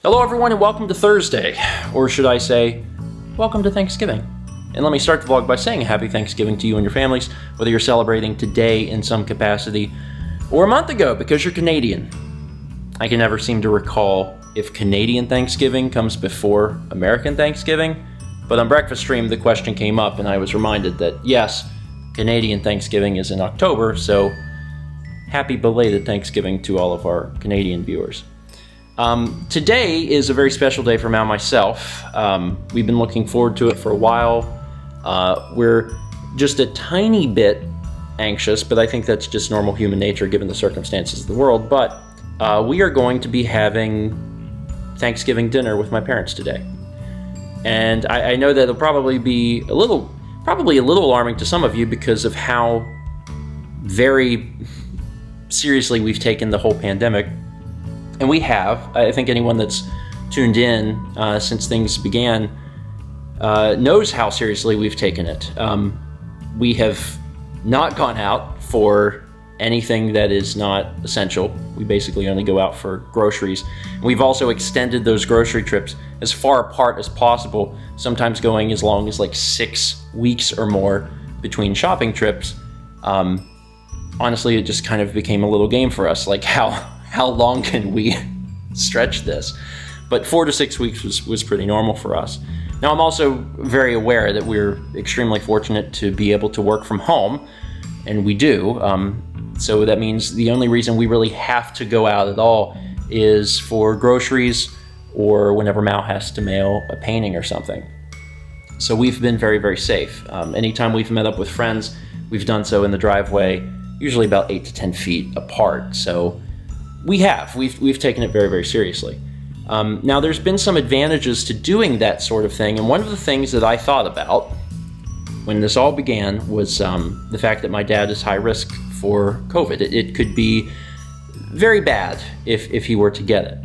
Hello everyone and welcome to Thursday, or should I say, welcome to Thanksgiving. And let me start the vlog by saying happy Thanksgiving to you and your families, whether you're celebrating today in some capacity, or a month ago because you're Canadian. I can never seem to recall if Canadian Thanksgiving comes before American Thanksgiving, but on Breakfast Stream the question came up and I was reminded that yes, Canadian Thanksgiving is in October, so happy belated Thanksgiving to all of our Canadian viewers. Today is a very special day for Mal and myself. We've been looking forward to it for a while. We're just a tiny bit anxious, but I think that's just normal human nature given the circumstances of the world. But we are going to be having Thanksgiving dinner with my parents today. And I know that it'll probably be a little alarming to some of you because of how very seriously we've taken the whole pandemic. And we have. I think anyone that's tuned in since things began knows how seriously we've taken it. We have not gone out for anything that is not essential. We basically only go out for groceries. We've also extended those grocery trips as far apart as possible, sometimes going as long as like 6 weeks or more between shopping trips. Honestly, it just kind of became a little game for us, like how long can we stretch this? But 4 to 6 weeks was pretty normal for us. Now, I'm also very aware that we're extremely fortunate to be able to work from home, and we do. So that means the only reason we really have to go out at all is for groceries or whenever Mal has to mail a painting or something. So we've been very, very safe. Anytime we've met up with friends, we've done so in the driveway, usually about 8 to 10 feet apart. So we've taken it very, very seriously. Now, there's been some advantages to doing that sort of thing, and one of the things that I thought about when this all began was the fact that my dad is high risk for COVID. It could be very bad if he were to get it.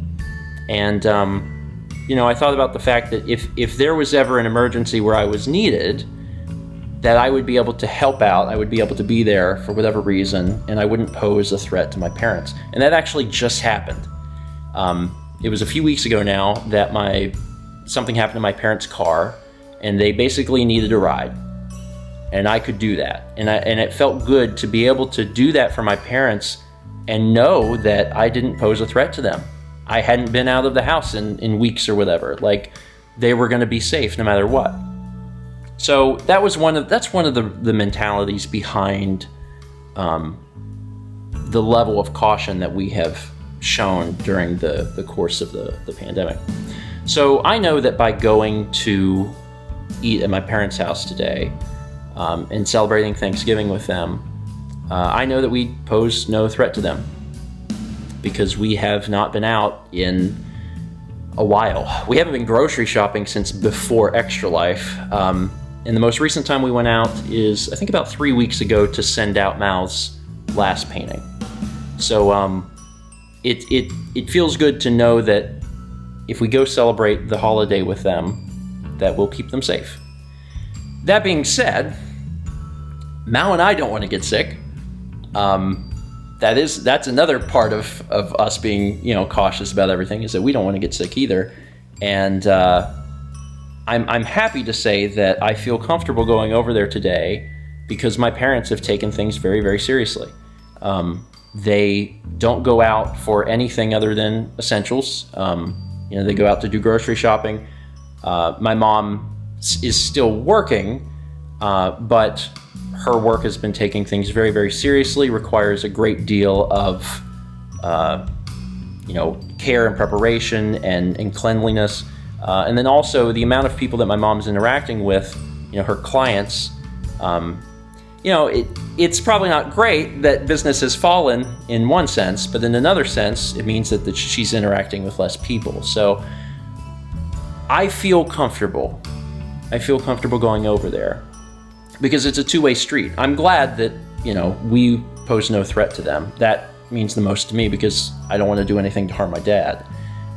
And, I thought about the fact that if there was ever an emergency where I was needed, that I would be able to help out, I would be able to be there for whatever reason, and I wouldn't pose a threat to my parents. And that actually just happened. It was a few weeks ago now that something happened to my parents' car, and they basically needed a ride. And I could do that. And it felt good to be able to do that for my parents and know that I didn't pose a threat to them. I hadn't been out of the house in weeks or whatever. Like, they were gonna be safe no matter what. So that's one of the mentalities behind the level of caution that we have shown during the course of the pandemic. So I know that by going to eat at my parents' house today and celebrating Thanksgiving with them, I know that we pose no threat to them because we have not been out in a while. We haven't been grocery shopping since before Extra Life. And the most recent time we went out is, I think, about 3 weeks ago to send out Mal's last painting. So it feels good to know that if we go celebrate the holiday with them, that we'll keep them safe. That being said, Mal and I don't want to get sick. That's another part of us being cautious about everything, is that we don't want to get sick either. And I'm happy to say that I feel comfortable going over there today because my parents have taken things very, very seriously. They don't go out for anything other than essentials. They go out to do grocery shopping. My mom is still working, but her work has been taking things very, very seriously, requires a great deal of care and preparation and cleanliness. And then also the amount of people that my mom's interacting with, her clients, it's probably not great that business has fallen in one sense, but in another sense, it means that she's interacting with less people. So I feel comfortable. Going over there because it's a two-way street. I'm glad that, we pose no threat to them. That means the most to me because I don't want to do anything to harm my dad.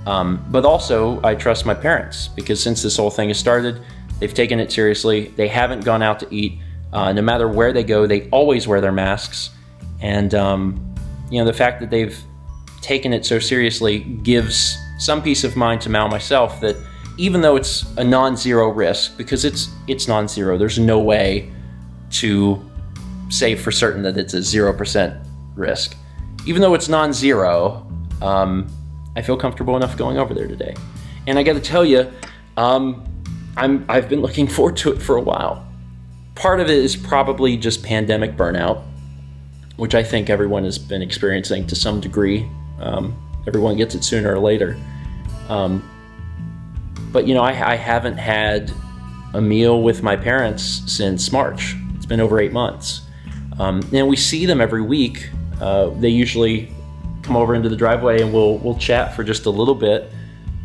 But also, I trust my parents because since this whole thing has started, they've taken it seriously. They haven't gone out to eat. No matter where they go, they always wear their masks. And, the fact that they've taken it so seriously gives some peace of mind to Mal myself that even though it's a non-zero risk, because it's non-zero, there's no way to say for certain that it's a 0% risk. Even though it's non-zero, I feel comfortable enough going over there today. And I got to tell you, I've been looking forward to it for a while. Part of it is probably just pandemic burnout, which I think everyone has been experiencing to some degree. Everyone gets it sooner or later. But, I haven't had a meal with my parents since March. It's been over 8 months. And we see them every week. They usually come over into the driveway and we'll chat for just a little bit,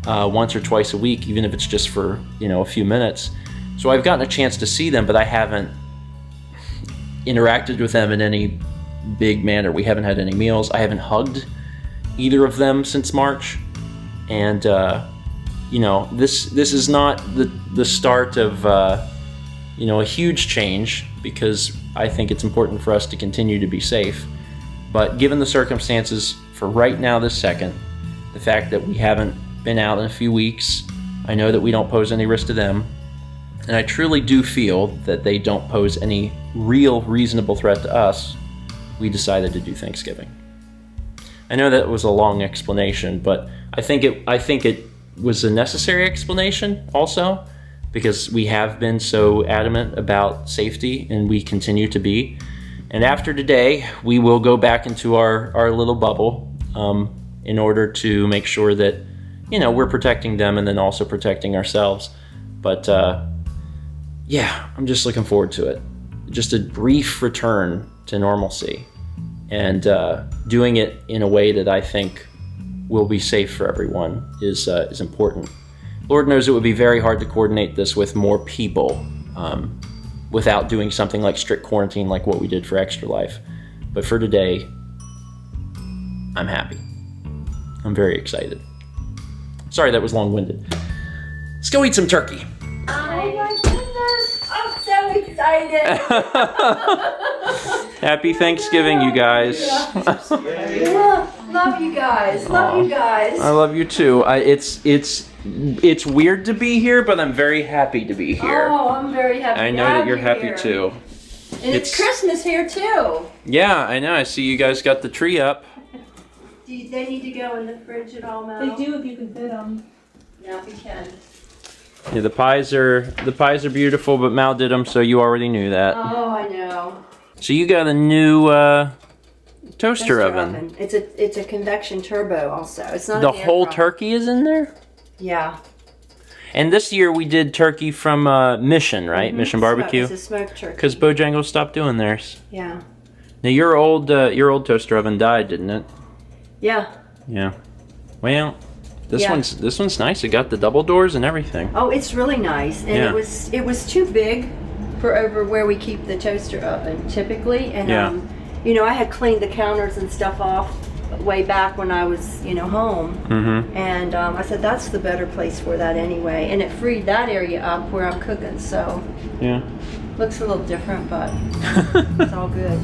once or twice a week, even if it's just for, a few minutes. So I've gotten a chance to see them, but I haven't interacted with them in any big manner. We haven't had any meals. I haven't hugged either of them since March. And, this is not the start of, a huge change, because I think it's important for us to continue to be safe. But given the circumstances for right now, this second, the fact that we haven't been out in a few weeks, I know that we don't pose any risk to them. And I truly do feel that they don't pose any real reasonable threat to us. We decided to do Thanksgiving. I know that was a long explanation, but I think it was a necessary explanation also, because we have been so adamant about safety, and we continue to be. And after today, we will go back into our little bubble in order to make sure that, we're protecting them and then also protecting ourselves. But I'm just looking forward to it. Just a brief return to normalcy, and doing it in a way that I think will be safe for everyone is important. Lord knows it would be very hard to coordinate this with more people without doing something like strict quarantine like what we did for Extra Life. But for today, I'm happy. I'm very excited. Sorry that was long-winded. Let's go eat some turkey. Oh my goodness, I'm so excited. Happy Thanksgiving, you guys. Love you guys. Love you guys. I love you too. It's weird to be here, but I'm very happy to be here. Oh, I'm very happy. I know that you're happy here. too. And it's Christmas here too. Yeah, I know. I see you guys got the tree up. They need to go in the fridge at all, Mel? They do if you can fit them. Yeah, we can. Yeah, the pies are beautiful, but Mal did them, so you already knew that. Oh, I know. So you got a new toaster oven. It's a convection turbo also. It's not The an air whole fryer. turkey is in there? Yeah. And this year we did turkey from Mission, right? Mm-hmm. Mission Barbecue. It's a smoked turkey. Because Bojangles stopped doing theirs. Yeah. Now your old toaster oven died, didn't it? Yeah. Yeah. Well, this Yeah. one's nice. It got the double doors and everything. Oh, it's really nice, and Yeah. it was too big for over where we keep the toaster oven typically, and Yeah. I had cleaned the counters and stuff off way back when I was home, Mm-hmm. and I said that's the better place for that anyway, and it freed that area up where I'm cooking, so Yeah. looks a little different, but it's all good.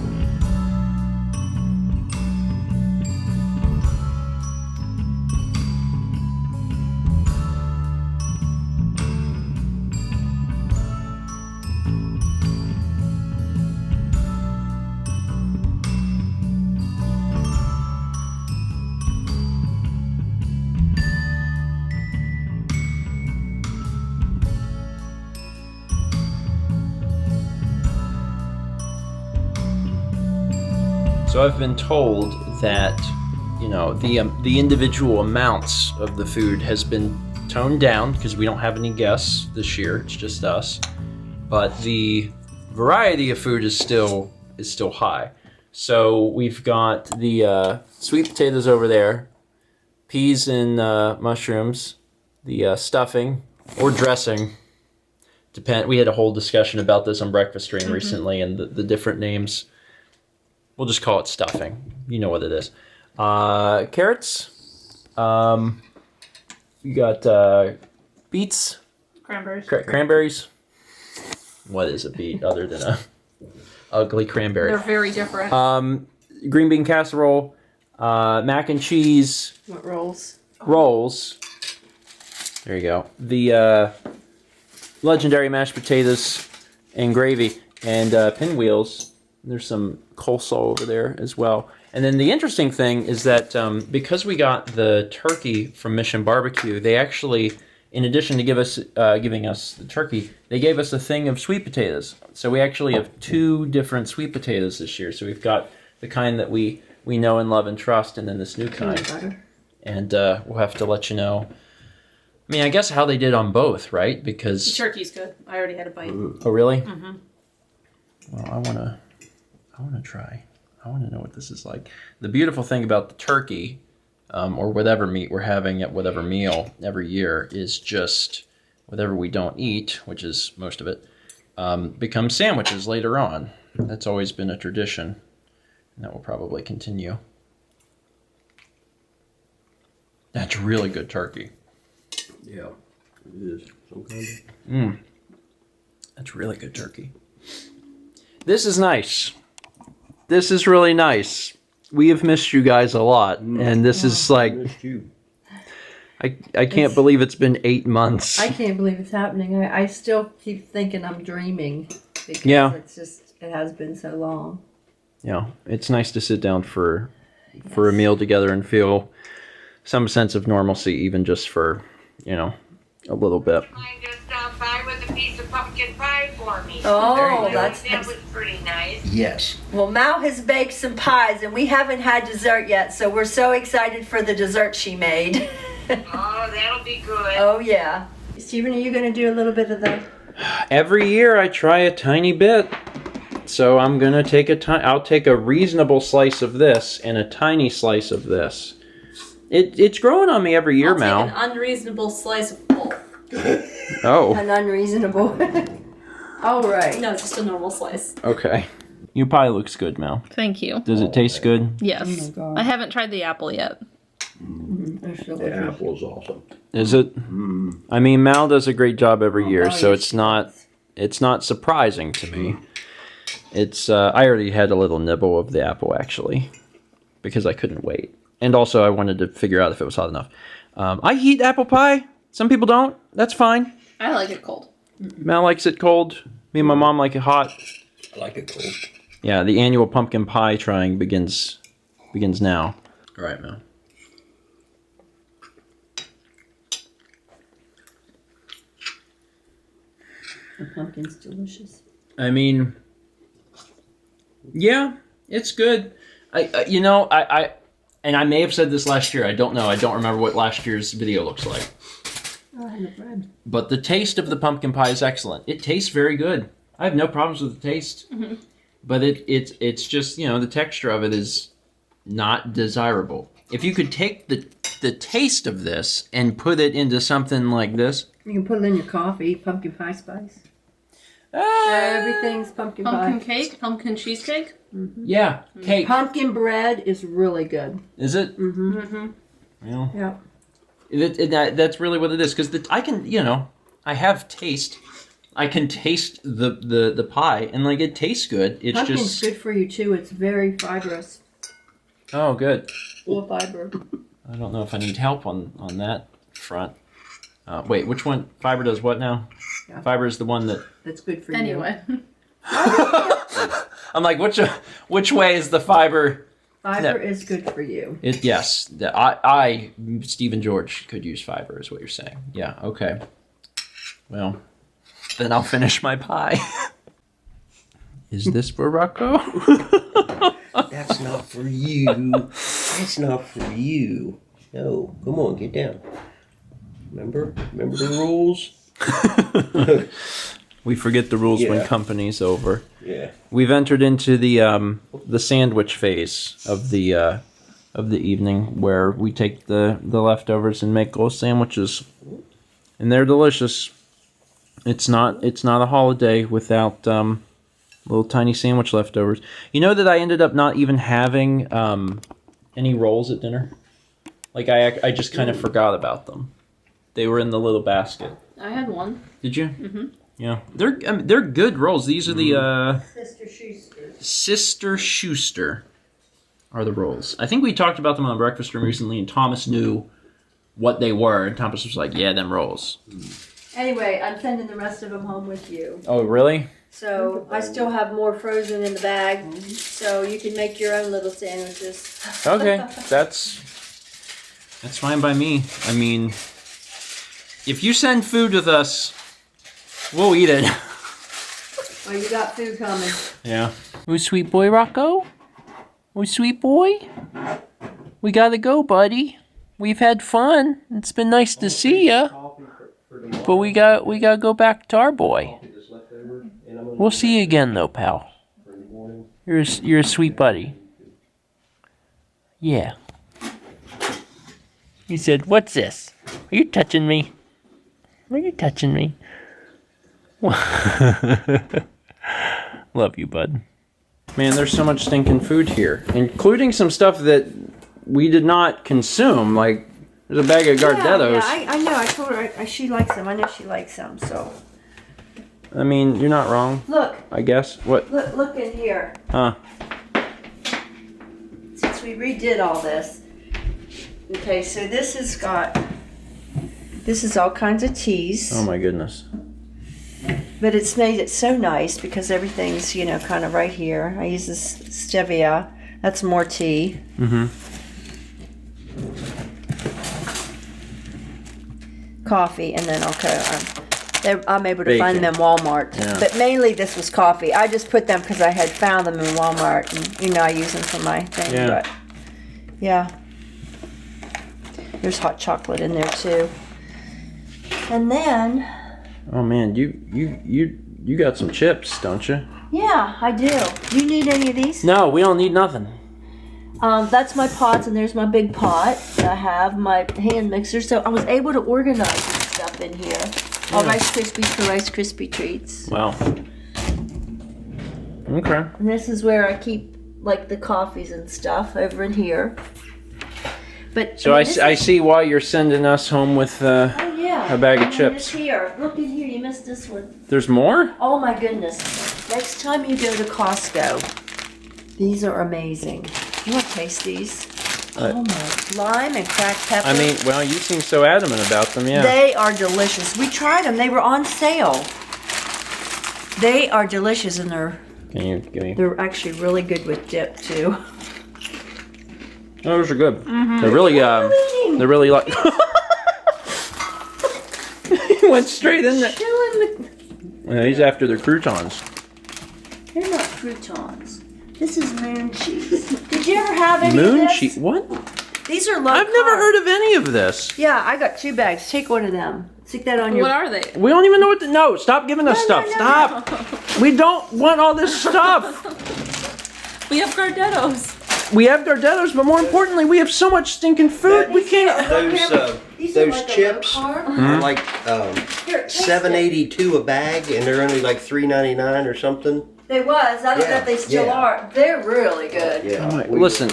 So I've been told that, the individual amounts of the food has been toned down because we don't have any guests this year. It's just us. But the variety of food is still high. So we've got the sweet potatoes over there, peas and mushrooms, the stuffing or dressing. We had a whole discussion about this on Breakfast Stream recently, and the different names. We'll just call it stuffing. You know what it is. Carrots. You got beets. Cranberries. Cranberries. What is a beet other than a ugly cranberry? They're very different. Green bean casserole. Mac and cheese. What rolls? rolls. There you go. The legendary mashed potatoes and gravy and pinwheels. There's some coleslaw over there as well. And then the interesting thing is that because we got the turkey from Mission Barbecue, they actually, in addition to giving us the turkey, they gave us a thing of sweet potatoes. So we actually have 2 different sweet potatoes this year. So we've got the kind that we know and love and trust, and then this new kind. Butter. And we'll have to let you know. I mean, I guess how they did on both, right? Because The turkey's good. I already had a bite. oh, really? Mm-hmm. Well, I wanna try. I want to know what this is like. The beautiful thing about the turkey, or whatever meat we're having at whatever meal every year, is just whatever we don't eat, which is most of it, becomes sandwiches later on. That's always been a tradition, and that will probably continue. That's really good turkey. Yeah, it is. Some kind of. That's really good turkey. This is nice. This is really nice. We have missed you guys a lot, and this is like, Missed you. I can't believe it's been 8 months. I can't believe it's happening. I still keep thinking I'm dreaming because it has been so long. Yeah, it's nice to sit down for a meal together and feel some sense of normalcy, even just for, a little bit. Mine just stopped by with a piece of pumpkin pie for me. Oh, that that's was pretty nice. Yes. well. Mal has baked some pies, and we haven't had dessert yet, so we're so excited for the dessert she made. Oh, that'll be good. Oh yeah. Stephen, are you going to do a little bit of the? Every year I try a tiny bit. So I'm gonna I'll take a reasonable slice of this and a tiny slice of this. It's growing on me every year, I'll Mal. take an unreasonable slice of both. Oh, An unreasonable. All right. No, just a normal slice. okay. Your pie looks good, Mal. Thank you. Does it taste good? Yes. God. I haven't tried the apple yet. That's The delicious. apple is awesome. Is it? I mean, Mal does a great job every year, Oh, so yes, it's not surprising to me. It's I already had a little nibble of the apple actually, because I couldn't wait, and also I wanted to figure out if it was hot enough. I eat apple pie. Some people don't. That's fine. I like it cold. Mal likes it cold. Me and my mom like it hot. I like it cold. Yeah, the annual pumpkin pie trying begins now. All right, Mal. The pumpkin's delicious. I mean, yeah, it's good. I and I may have said this last year. I don't know. I don't remember what last year's video looks like. Oh, and the bread. But the taste of the pumpkin pie is excellent. It tastes very good. I have no problems with the taste. Mm-hmm. But it's just, the texture of it is not desirable. If you could take the taste of this and put it into something like this. You can put it in your coffee. Pumpkin pie spice. Everything's pumpkin Pumpkin pie. cake, pumpkin cheesecake. Yeah, cake. Pumpkin bread is really good. Is it? Mm-hmm. Well, Yeah. that's really what it is. Because I can, I have taste. I can taste the pie, and it tastes good. It's Pumpkin's just good for you too. It's very fibrous. oh, good. Full of fiber. I don't know if I need help on that front. Wait, which one? Fiber does what now? Yeah. Fiber is the one that. That's good for you. Anyway. I'm like, which way is the fiber? Fiber is good for you. Yes. I Stephen George could use fiber, is what you're saying. Yeah. Okay. Well, then I'll finish my pie. Is this for Rocco? That's not for you. That's not for you. No, come on, get down. Remember the rules? We forget the rules when Yeah. company's over. Yeah. We've entered into the sandwich phase of the evening, where we take the leftovers and make little sandwiches, and they're delicious. It's not a holiday without little tiny sandwich leftovers. You know that I ended up not even having any rolls at dinner. I just kind of forgot about them. They were in the little basket. I had one. Did you? Mm-hmm. Yeah, they're good rolls. These are the Sister Schuster. Sister Schuster are the rolls. I think we talked about them on the breakfast room recently, and Thomas knew what they were, and Thomas was like, "Yeah, them rolls." Anyway, I'm sending the rest of them home with you. Oh, really? So I still have more frozen in the bag, so you can make your own little sandwiches. Okay, that's fine by me. I mean, if you send food with us, we'll eat it. Well, you got food coming. Yeah. Oh, sweet boy, Rocco. Oh, sweet boy. We gotta go, buddy. We've had fun. It's been nice to see ya. But we gotta go back to our boy. We'll see you again, though, pal. You're a sweet buddy. Yeah. He said, "What's this? Are you touching me? Are you touching me?" Love you, bud. Man, there's so much stinking food here, including some stuff that we did not consume. Like, there's a bag of Gardettos. Yeah, I know. I told her she likes them. I know she likes them. So. I mean, you're not wrong. Look. I guess. What? Look in here. Huh? Since we redid all this. Okay, so this is all kinds of teas. Oh my goodness. But it's made it so nice because everything's, kind of right here. I use this stevia. That's more tea. Mm-hmm. Coffee, and then I'm able to Bacon. find them in Walmart. Yeah. But mainly this was coffee. I just put them because I had found them in Walmart, and I use them for my thing. Yeah. But yeah, there's hot chocolate in there too. And then, Oh man, you got some chips, don't you? yeah, I do. Do you need any of these? No, we don't need nothing. That's my pots, and there's my big pot. I have my hand mixer, so I was able to organize this stuff in here. All Rice Krispies for Rice Krispie treats. Wow. Okay. And this is where I keep like the coffees and stuff over in here. But So I see why you're sending us home with oh yeah, a bag of and then chips. This here, look in here. You missed this one. There's more? Oh my goodness! Next time you go to Costco, these are amazing. You want to taste these? Oh my! Lime and cracked pepper. I mean, well, you seem so adamant about them, yeah. They are delicious. We tried them. They were on sale. They are delicious, and Can you give me? they're actually really good with dip too. Oh, those are good. Mm-hmm. They're really, Darling. they're really like. He went straight in there. Yeah, he's after the croutons. They're not croutons. This is moon cheese. Did you ever have any Moon of this? cheese? What? These are low I've never carb. heard of any of this. Yeah, I got 2 bags. Take one of them. Stick that on your. What are they? We don't even know what to. No, stop giving us stuff. no, Stop. We don't want all this stuff. We have Gardettos. We have Gardettos, but more importantly, we have so much stinking food. We can't. These are Those like chips A low carb. are like Here, taste $7.82 a bag, and they're only like $3.99 or something. They was. I don't know Yeah, if they still yeah. are. They're really good. Yeah. Listen,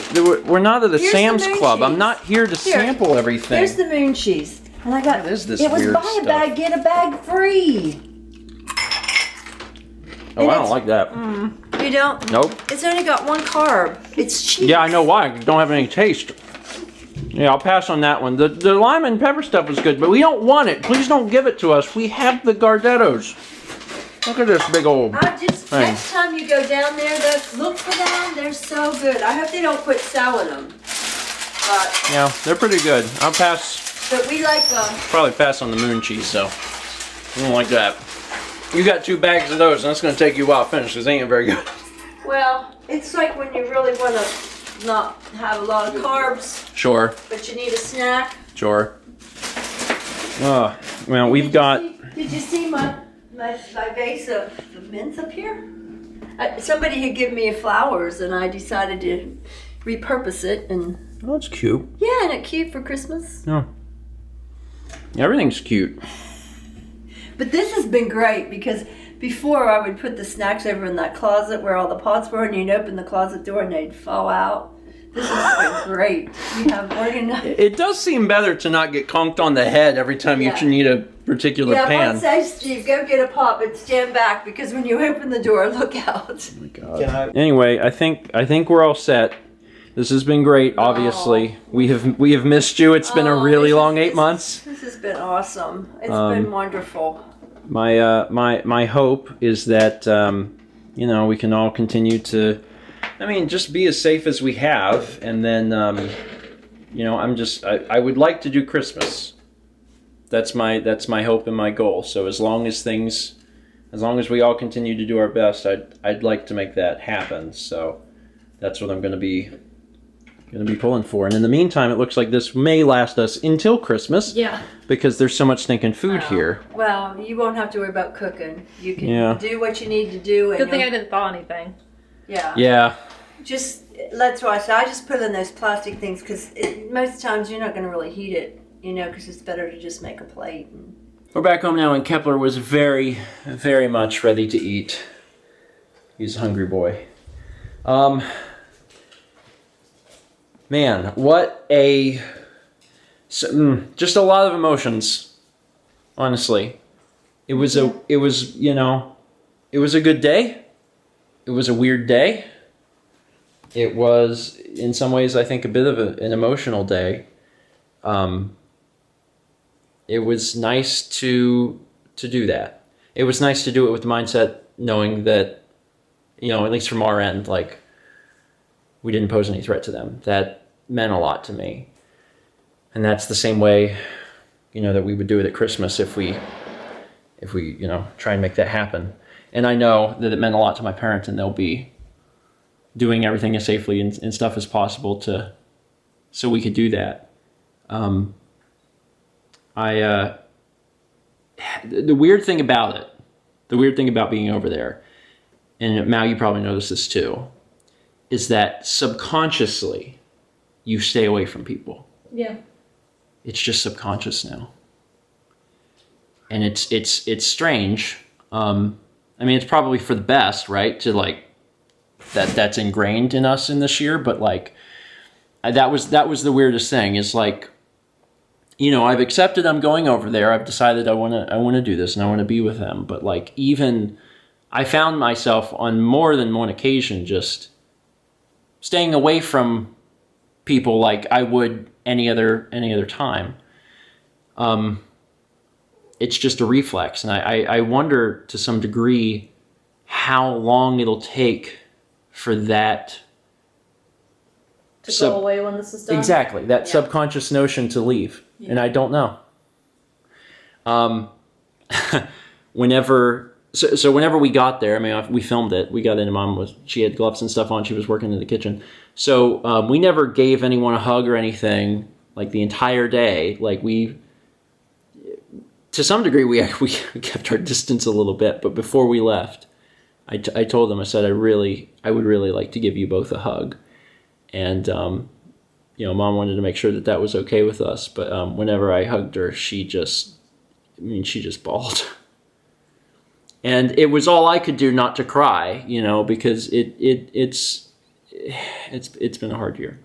we're not at the Here's the Sam's moon Club. I'm cheese. not here to sample everything. Here's the moon cheese. And I got What is this it was weird buy a stuff? bag, get a bag free. Oh, I it's- don't like that. You don't? Nope. It's only got 1 carb. It's cheap. Yeah, I know why. I don't have any taste. Yeah, I'll pass on that one. The lime and pepper stuff was good, but we don't want it. Please don't give it to us. We have the Gardettos. Look at this big old thing. Next time you go down there, though, look for them. They're so good. I hope they don't quit selling them. But Yeah, they're pretty good. I'll pass. we like Probably pass on the moon cheese, though. I don't like that. You got 2 bags of those, and that's going to take you a while to finish, because they ain't very good. well, it's like when you really want to not have a lot of carbs, Sure, but you need a snack. sure. Oh, well, we've got... Did you see my vase of mints up here? Somebody had given me flowers, and I decided to repurpose it, and Oh, that's cute. yeah, isn't it cute for Christmas? Yeah. Everything's cute. But this has been great because before I would put the snacks over in that closet where all the pots were, and you'd open the closet door and they'd fall out. This has been great. We have organized. It does seem better to not get conked on the head every time Yeah. you need a particular Yeah, pan. I'd say, Steve, go get a pot, but stand back because when you open the door, look out. Oh my God. Anyway, I think we're all set. This has been great. Obviously, we have missed you. It's been a really long 8 months. This has been awesome. It's been wonderful. My hope is that we can all continue to, just be as safe as we have, and then I would like to do Christmas. That's my hope and my goal. So as long as we all continue to do our best, I'd like to make that happen. So that's what I'm going to be pulling for. And in the meantime, it looks like this may last us until Christmas. Yeah. Because there's so much stinking food here. Well, you won't have to worry about cooking. You can do what you need to do. And Good thing I didn't thaw anything. Yeah. Yeah. That's why I just put it in those plastic things because most times you're not going to really heat it, because it's better to just make a plate. We're back home now, and Kepler was very, very much ready to eat. He's a hungry boy. Man, what just a lot of emotions, honestly. It was a good day. It was a weird day. It was, in some ways, I think, a bit of an emotional day. It was nice to do that. It was nice to do it with the mindset, knowing that, at least from our end, like, we didn't pose any threat to them. That meant a lot to me. And that's the same way, that we would do it at Christmas if we try and make that happen. And I know that it meant a lot to my parents, and they'll be doing everything as safely and stuff as possible so we could do that. The weird thing about being over there, and Mal, you probably noticed this too, is that subconsciously you stay away from people. Yeah. It's just subconscious now. And it's strange. It's probably for the best, right? To that's ingrained in us in this year, but that was the weirdest thing. Is I've accepted I'm going over there. I've decided I want to do this and I want to be with them. But even I found myself on more than one occasion just staying away from people like I would any other time. It's just a reflex, and I wonder to some degree how long it'll take for that to go away when this is done. Exactly, that subconscious notion to leave, and I don't know. Whenever we got there, we filmed it. We got in, and she had gloves and stuff on. She was working in the kitchen, so we never gave anyone a hug or anything the entire day. To some degree, we kept our distance a little bit. But before we left, I told them, I said, I would really like to give you both a hug, and Mom wanted to make sure that was okay with us. But whenever I hugged her, she just bawled. And it was all I could do not to cry, because it's been a hard year.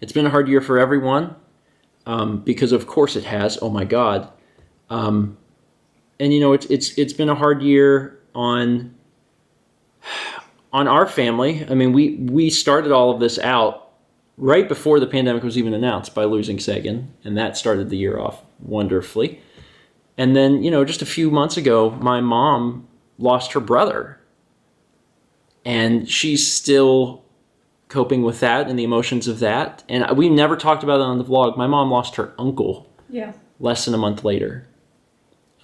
It's been a hard year for everyone, because of course it has. Oh my God, and it's been a hard year on our family. We started all of this out right before the pandemic was even announced by losing Sagan, and that started the year off wonderfully. And then, just a few months ago, my mom lost her brother. And she's still coping with that and the emotions of that. And we never talked about it on the vlog. My mom lost her uncle less than a month later.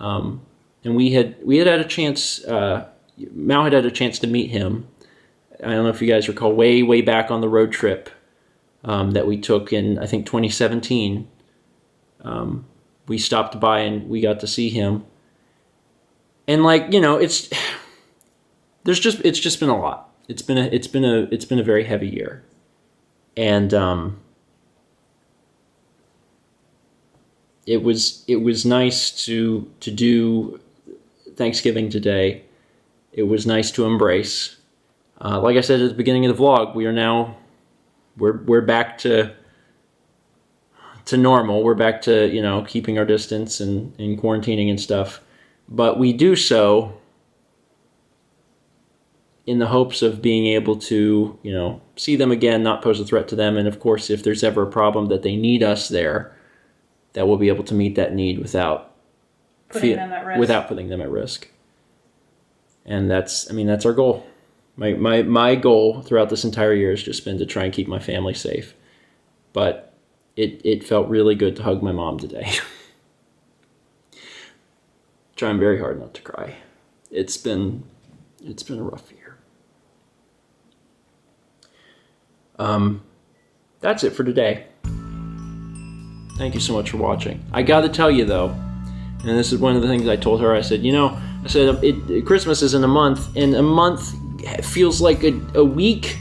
And we had a chance, Mal had a chance to meet him. I don't know if you guys recall, way, way back on the road trip that we took in, I think, 2017. We stopped by and we got to see him, and it's just been a lot. It's been a very heavy year, and it was nice to do Thanksgiving today. It was nice to embrace. Like I said at the beginning of the vlog, we're back to normal. We're back to, keeping our distance and quarantining and stuff. But we do so, in the hopes of being able to, see them again, not pose a threat to them. And of course, if there's ever a problem that they need us there, that we'll be able to meet that need without Putting them at risk. Without putting them at risk. And that's our goal. My goal throughout this entire year has just been to try and keep my family safe. But it felt really good to hug my mom today. Trying very hard not to cry. It's been a rough year. That's it for today. Thank you so much for watching. I got to tell you though, and this is one of the things I told her. I said, Christmas is in a month, and a month feels like a week.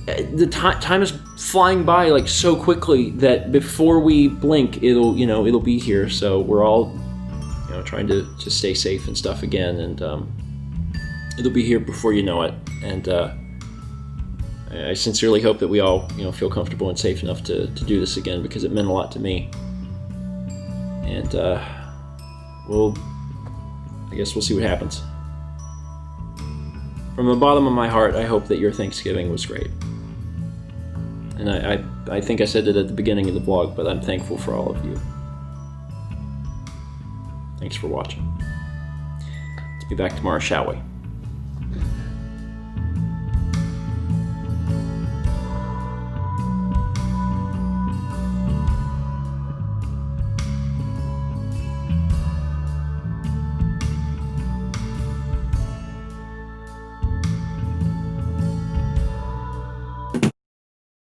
The time is flying by like so quickly that before we blink, it'll be here. So we're all, trying to stay safe and stuff again, and it'll be here before you know it. And I sincerely hope that we all, feel comfortable and safe enough to do this again, because it meant a lot to me. And I guess we'll see what happens. From the bottom of my heart, I hope that your Thanksgiving was great. And I think I said it at the beginning of the vlog, but I'm thankful for all of you. Thanks for watching. Let's be back tomorrow, shall we?